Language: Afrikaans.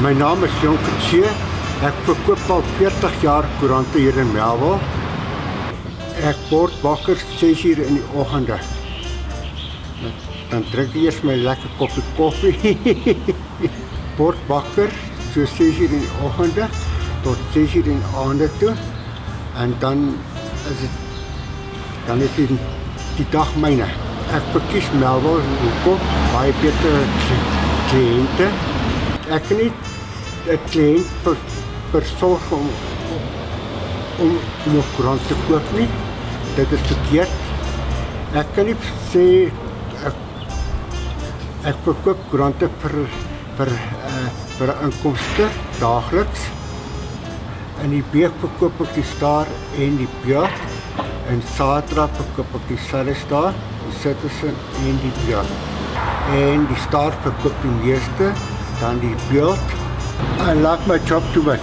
My naam is Jan Kutsie. Ek verkoop al 40 jaar koerante hier in Melville. Ek word wakker 6 uur in die oggende. Dan drink ek eers my lekker koppie koffie. Word wakker so 6 uur in die oggende tot 6 uur in die aande toe. En dan is die dag myne. Ek verkies Melville hoekom baie beter kliënte. Ek kan nie 'n kliënt versorg om 'n koerant te koop nie. Dit is verkeerd. Ek kan nie sê ek verkoop koerante vir inkomste daagliks. In die week verkoop ek die Star en die Beeld. En Saterdag verkoop ek die Sunday Star, die Citizen en die Beeld. En die Star verkoop die meeste, dan die Beeld. I like my job too much.